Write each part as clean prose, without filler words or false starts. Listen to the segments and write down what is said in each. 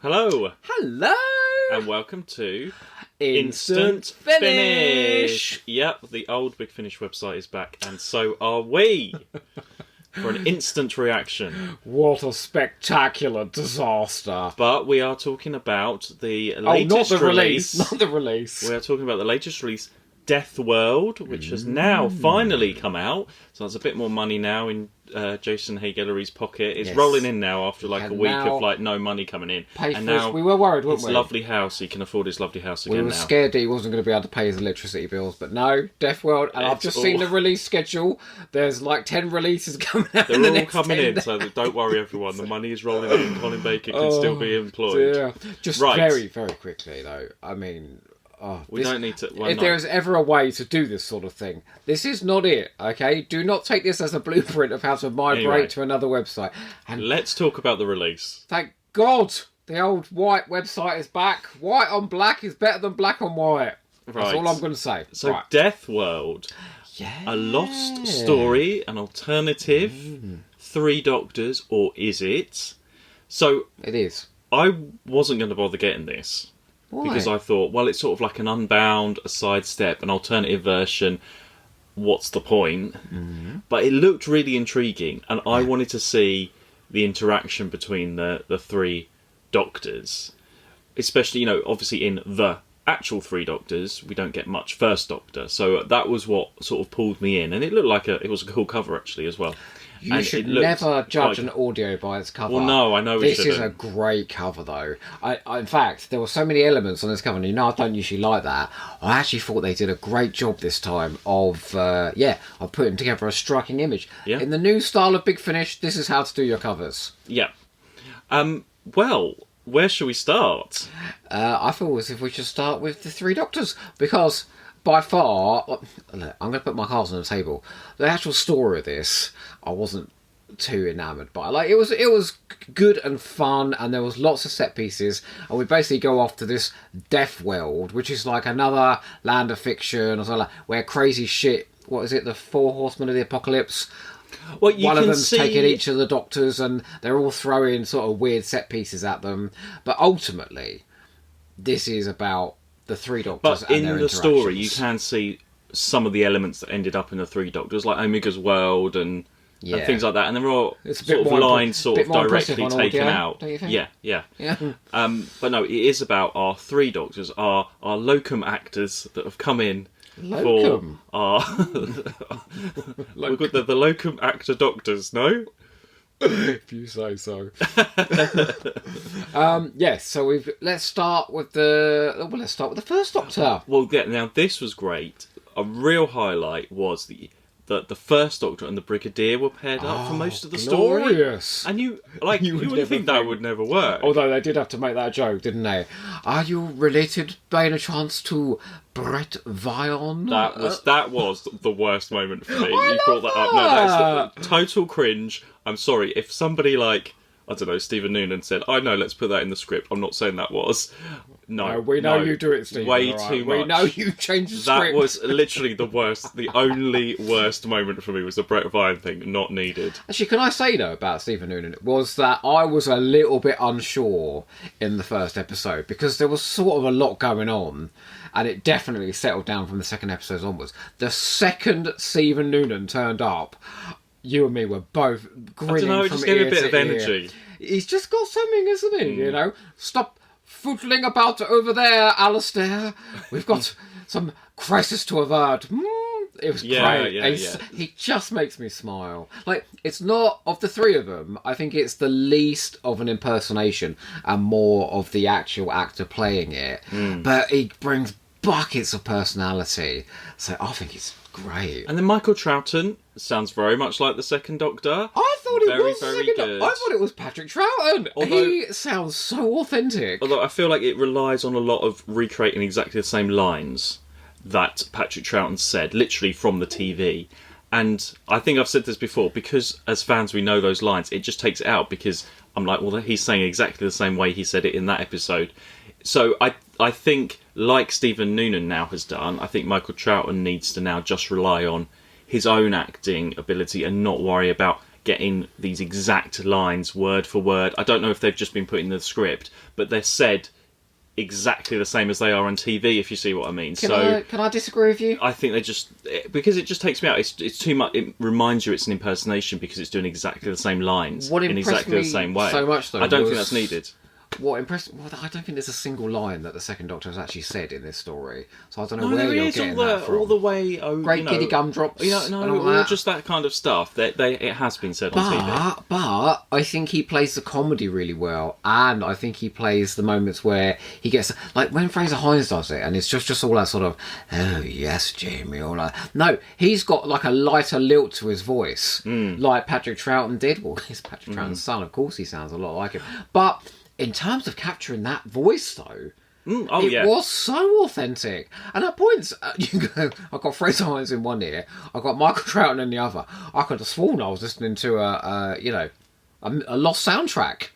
Hello. Hello. And welcome to Instant Finish. Yep, the old Big Finish website is back, and so are we. For an instant reaction. What a spectacular disaster. But we are talking about the latest release. Not the release. We are talking about the latest release, Deathworld, which has now finally come out. So there's a bit more money now in Jason Hay-Gallery's pocket. It's rolling in now after like a week of like no money coming in. And now we were worried, weren't we? His lovely house, he can afford his lovely house again now. We were scared that he wasn't going to be able to pay his electricity bills, but no, Deathworld. And I've just seen the release schedule. There's like 10 releases coming out. They're all coming in, so don't worry everyone. The money is rolling in. Colin Baker can still be employed. Yeah. Just very, very quickly though. I mean... we don't need to... if there is ever a way to do this sort of thing, this is not it, okay? Do not take this as a blueprint of how to migrate to another website. And let's talk about the release. Thank God the old white website is back. White on black is better than black on white. Right. That's all I'm going to say. So Deathworld, a lost story, an alternative, 3 Doctors, or is it? So it is. I wasn't going to bother getting this. Why? Because I thought, well, it's sort of like an Unbound, a sidestep, an alternative version. What's the point? Mm-hmm. But it looked really intriguing, and I wanted to see the interaction between the 3 Doctors. Especially, obviously in the actual 3 Doctors, we don't get much First Doctor. So that was what sort of pulled me in. And it looked like it was a cool cover, actually, as well. You should never judge an audio by its cover. Well, no, I know we shouldn't. This is a great cover, though. In fact, there were so many elements on this cover, and I don't usually like that. I actually thought they did a great job this time of putting together a striking image. Yeah. In the new style of Big Finish, this is how to do your covers. Yeah. Well, where shall we start? I feel as if we should start with the 3 Doctors, because... by far, look, I'm going to put my cards on the table. The actual story of this, I wasn't too enamoured by. Like, it was good and fun, and there was lots of set pieces. And we basically go off to this Deathworld, which is like another land of fiction or something like, where crazy shit. What is it? The 4 Horsemen of the Apocalypse. Well, one of them's taking each of the Doctors, and they're all throwing sort of weird set pieces at them. But ultimately, this is about the 3 Doctors. But in the story, you can see some of the elements that ended up in the 3 Doctors, like Omega's World and things like that. And they're all sort of lines sort of directly taken out. Don't you think? Yeah. But no, it is about our 3 Doctors, our locum actors that have come in for our... We've got the locum actor doctors, no? If you say so. So let's start with the First Doctor. Well, now this was great. A real highlight was the First Doctor and the Brigadier were paired up for most of the story. And you would think that would never work. Although they did have to make that joke, didn't they? Are you related by any chance to Brett Vion? That was the worst moment for me. You brought that up. No, that's total cringe. I'm sorry. If somebody like, I don't know, Stephen Noonan said, I know, let's put that in the script. I'm not saying that was. No, we know you do it, Stephen. Way too much. We know you changed the script. That was literally the worst. The only worst moment for me was the Brett Vion thing. Not needed. Actually, can I say, though, about Stephen Noonan, was that I was a little bit unsure in the first episode, because there was sort of a lot going on, and it definitely settled down from the second episode onwards. The second Stephen Noonan turned up, you and me were both grinning. I don't know, just gave a bit of energy. He's just got something, isn't he? Stop footling about over there, Alistair. We've got some crisis to avert. It was great. He just makes me smile. Like, it's not, of the 3 of them, I think it's the least of an impersonation and more of the actual actor playing it. But he brings buckets of personality. So I think it's great. And then Michael Troughton sounds very much like the second Doctor. I thought it was very good. I thought it was Patrick Troughton. He sounds so authentic. Although I feel like it relies on a lot of recreating exactly the same lines that Patrick Troughton said, literally from the TV. And I think I've said this before, because as fans we know those lines, it just takes it out, because I'm like, well, he's saying exactly the same way he said it in that episode. So I think, like Stephen Noonan now has done, I think Michael Troughton needs to now just rely on his own acting ability and not worry about getting these exact lines word for word. I don't know if they've just been put in the script, but they're said exactly the same as they are on TV, if you see what I mean. Can I disagree with you? I think because it just takes me out. It's too much. It reminds you it's an impersonation because it's doing exactly the same lines in exactly the same way. So much, though, I don't think that's needed. What impressed? Well, I don't think there's a single line that the second Doctor has actually said in this story. So I don't know where you're getting that from. All the way, great giddy gumdrops. All just that kind of stuff. It has been said on TV. But I think he plays the comedy really well, and I think he plays the moments where he gets like when Fraser Hines does it, and it's just all that sort of oh yes, Jamie, all that. No, he's got like a lighter lilt to his voice, like Patrick Troughton did. Well, he's Patrick Troughton's son, of course. He sounds a lot like him, but. In terms of capturing that voice, though, it was so authentic. And at points, you go, I've got Fraser Hines in one ear, I've got Michael Troughton in the other. I could have sworn I was listening to a lost soundtrack.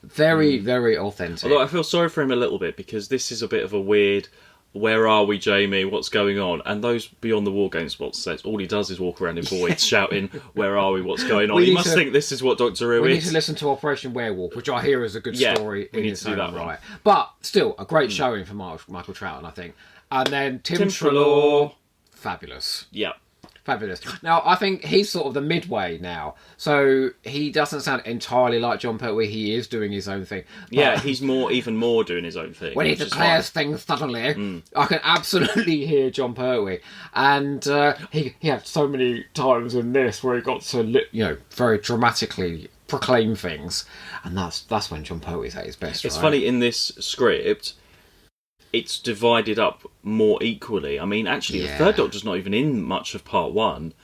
Very, very authentic. Although I feel sorry for him a little bit because this is a bit of a weird. Where are we, Jamie? What's going on? And those Beyond the War Games spots says all he does is walk around in voids shouting, "Where are we? What's going on?" He must think this is what Doctor Who is. We need to listen to Operation Werewolf, which I hear is a good story in its own right. One. But still, a great showing for Michael Troughton, I think. And then Tim Treloar, fabulous. Yeah. Fabulous. Now, I think he's sort of the midway now. So he doesn't sound entirely like John Pertwee. He is doing his own thing. Yeah, he's even more doing his own thing. When he declares things suddenly, I can absolutely hear John Pertwee. And he had so many times in this where he got to, very dramatically proclaim things. And that's when John Pertwee's at his best, It's funny, in this script, it's divided up more equally. I mean, actually, the third Doctor's not even in much of part one,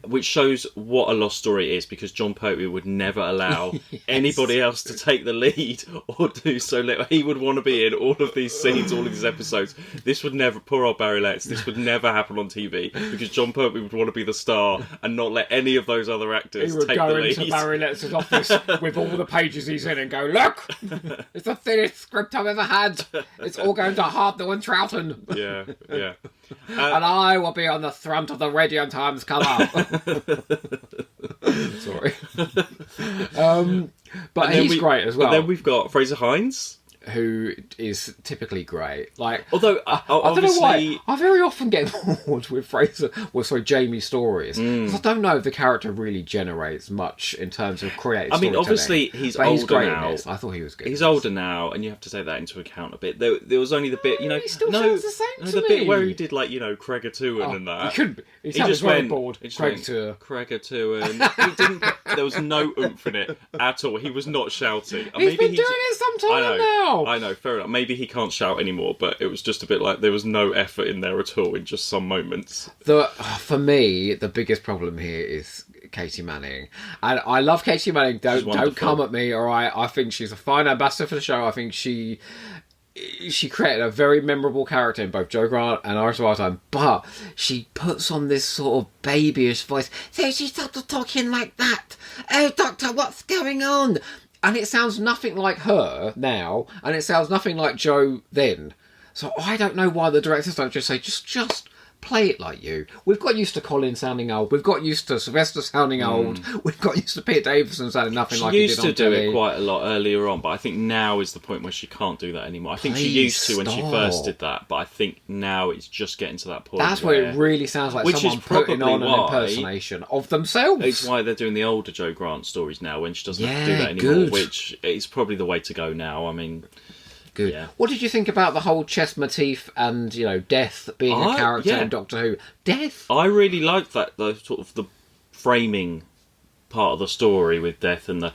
which shows what a lost story is, because John Pertwee would never allow anybody else to take the lead or do so little. He would want to be in all of these scenes, all of these episodes. This would never, poor old Barry Letts, this would never happen on TV, because John Pertwee would want to be the star and not let any of those other actors take the lead. He would go into Barry Letts' office with all the pages he's in and go, "Look, it's the thinnest script I've ever had. It's all going to Hartnell and Troughton." Yeah. And I will be on the front of the Radio Times cover. Sorry. But he's great as well. But then we've got Fraser Hines, who is typically great. Like, although I don't know why I very often get bored with Jamie's stories, because I don't know if the character really generates much in terms of creative storytelling. Obviously he's older now. I thought he was good. He's older now, and you have to take that into account a bit. There was only the bit, he still sounds the same to me. Bit where he did Craigatuan and that. He just went bored. Craigatuan. He didn't. There was no oomph in it at all. He was not shouting. He's been doing it some time now. I know, fair enough. Maybe he can't shout anymore, but it was just a bit like there was no effort in there at all in just some moments. For me, the biggest problem here is Katie Manning. And I love Katie Manning. Don't come at me, all right? I think she's a fine ambassador for the show. I think she created a very memorable character in both Joe Grant and Iris Wildtime, but she puts on this sort of babyish voice. So she started talking like that. "Oh, Doctor, what's going on?" And it sounds nothing like her now, and it sounds nothing like Joe then. So I don't know why the directors don't just say, just play it like you. We've got used to Colin sounding old. We've got used to Sylvester sounding old. We've got used to Peter Davison sounding nothing like he did on She used to do telly. it quite a lot earlier on, but I think now is the point where she can't do that anymore. I think she used to when she first did that, but I think now it's just getting to that point. That's where it really sounds like someone putting on an impersonation of themselves. It's why they're doing the older Joe Grant stories now, when she doesn't have to do that anymore, which is probably the way to go now. I mean... Good. Yeah. What did you think about the whole chess motif and, Death being a character in Doctor Who? Death? I really liked that, the sort of the framing part of the story with Death and the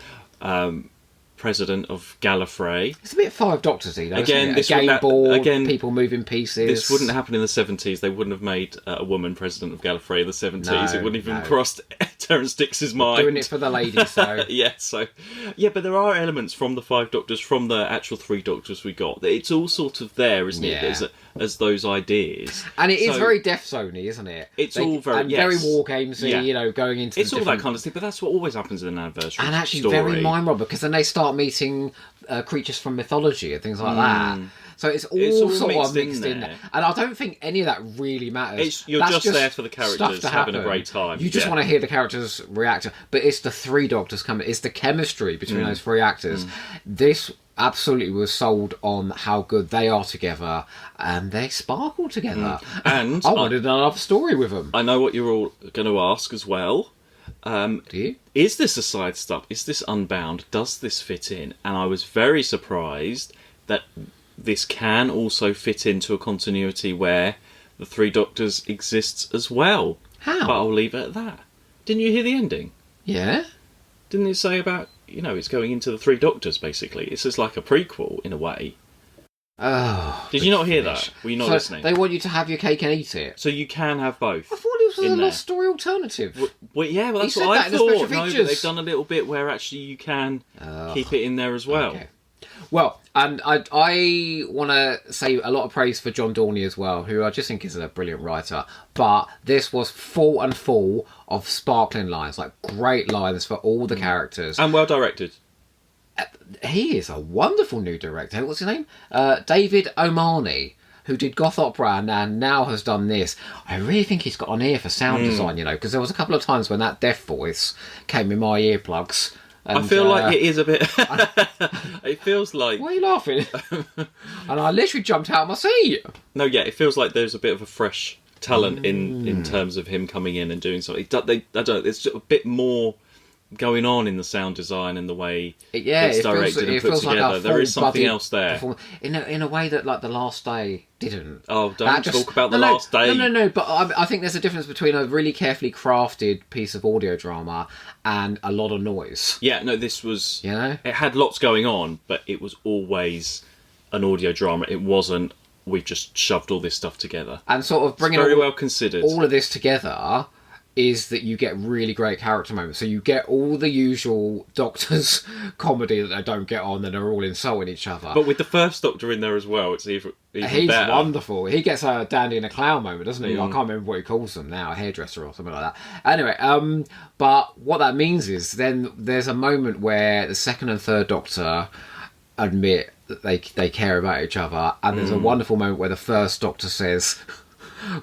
president of Gallifrey. It's a bit Five Doctors-y, though, again, isn't it? A game board, people moving pieces. This wouldn't happen in the 70s. They wouldn't have made a woman president of Gallifrey in the 70s. It wouldn't even crossed Terence Dix's mind. Doing it for the ladies, though. But there are elements from the Five Doctors, from the actual Three Doctors we got. It's all sort of there, isn't it? As those ideas. And it is very Death Zone-y, isn't it? It's all very... very War Games-y, going into... It's all that kind of thing, but that's what always happens in an anniversary and actually story. very mind-robbing, because then they start start meeting creatures from mythology and things like that. So it's all sort of mixed in there. And I don't think any of that really matters. You're just there for the characters having a great time. You just want to hear the characters react. But it's the three Doctors coming. It's the chemistry between those three actors. This absolutely was sold on how good they are together, and they sparkle together. And I wanted another story with them. I know what you're all going to ask as well. Do you? Is this a side stop? Is this Unbound? Does this fit in? And I was very surprised that this can also fit into a continuity where the Three Doctors exists as well. How? But I'll leave it at that. Didn't you hear the ending? Yeah. Didn't it say about, it's going into the Three Doctors, basically? It's just like a prequel, in a way. Oh. Did you not hear that? Were you not listening? They want you to have your cake and eat it. So you can have both. I thought it was a Lost Story alternative. Well, yeah, well, that's He said what I that in the thought. special No, but features. they've done a little bit where actually you can keep it in there as well. Okay. Well, and I want to say a lot of praise for John Dorney as well, who I just think is a brilliant writer. But this was full of sparkling lines, like great lines for all the characters. And well directed. He is a wonderful new director. What's his name? David Omani, who did Goth Opera and now has done this. I really think he's got an ear for sound design, because there was a couple of times when that deaf voice came in my earplugs. And, I feel like it is a bit... It feels like... Why are you laughing? And I literally jumped out of my seat. No, yeah, it feels like there's a bit of a fresh talent in terms of him coming in and doing something. I don't know, there's a bit more going on in the sound design and the way it's directed and put together. Like there is something else there. In a way that like The Last Day didn't. Oh, don't talk about The Last Day. No, but I think there's a difference between a really carefully crafted piece of audio drama and a lot of noise. Yeah, no, this was... It had lots going on, but it was always an audio drama. It wasn't, we've just shoved all this stuff together. And sort of bringing very well considered. All of this together is that you get really great character moments. So you get all the usual Doctors comedy that they don't get on, and are all insulting each other. But with the first Doctor in there as well, it's even He's better. wonderful. He gets a dandy and a clown moment, doesn't he? I can't remember what he calls them now, a hairdresser or something like that. Anyway, but what that means is then there's a moment where the second and third Doctor admit that they care about each other, and there's a wonderful moment where the first Doctor says,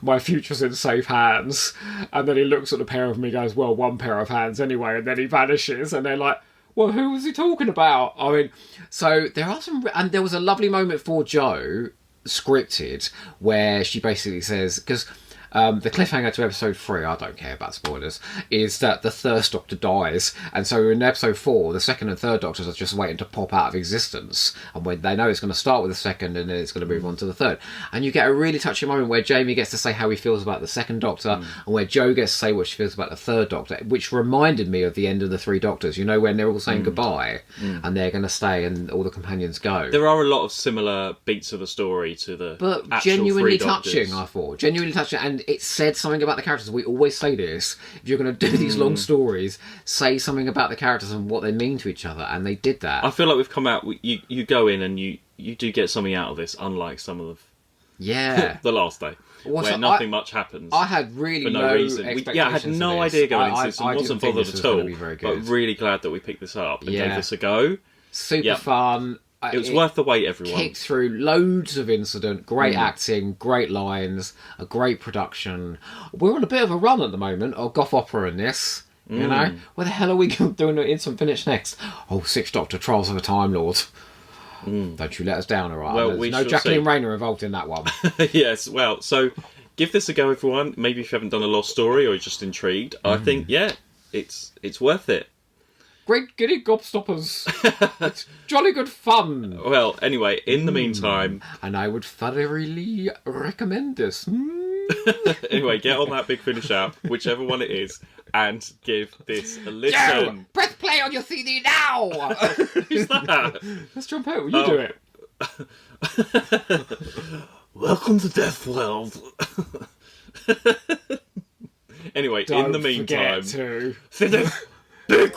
"My future's in safe hands," and then he looks at the pair of them and he goes, "Well, one pair of hands anyway," and then he vanishes, and they're like, "Well, who was he talking about?" I mean, so there are some, and there was a lovely moment for Jo, scripted, where she basically says, because the cliffhanger to episode 3, I don't care about spoilers, is that the first Doctor dies, and so in episode 4, the second and third Doctors are just waiting to pop out of existence, and when they know it's going to start with the second and then it's going to move on to the third, and you get a really touching moment where Jamie gets to say how he feels about the second Doctor, and where Jo gets to say what she feels about the third Doctor, which reminded me of the end of the Three Doctors, when they're all saying goodbye, and they're going to stay and all the companions go. There are a lot of similar beats of the story to the but actual genuinely Three Doctors. touching, I thought. Genuinely touching, and it said something about the characters. We always say this. If you're going to do these long stories, say something about the characters and what they mean to each other, and they did that. I feel like we've come out... You go in and you do get something out of this, unlike some of The Last Day, where nothing much happens. I had really for no low reason. expectations. I had no idea going into this, and wasn't bothered at all. But But really glad that we picked this up and gave this a go. Super fun. It was worth the wait, everyone. Kicked through loads of incident, great acting, great lines, a great production. We're on a bit of a run at the moment of Goth Opera in this. Where the hell are we doing it instant finish next? Oh, Sixth Doctor, Trials of a Time Lord. Don't you let us down, all right? Well, There's no Jacqueline Rayner involved in that one. Yes, well, so give this a go, everyone. Maybe if you haven't done a Lost Story or you're just intrigued, I think, it's worth it. Great giddy gobstoppers. It's jolly good fun. Well, anyway, in the meantime... And I would thoroughly recommend this. Anyway, get on that Big Finish app, whichever one it is, and give this a listen. Joe, press play on your CD now! Who's that? That's John Pell. You do it. Welcome to Deathworld. Anyway, in the meantime... Don't forget to... Big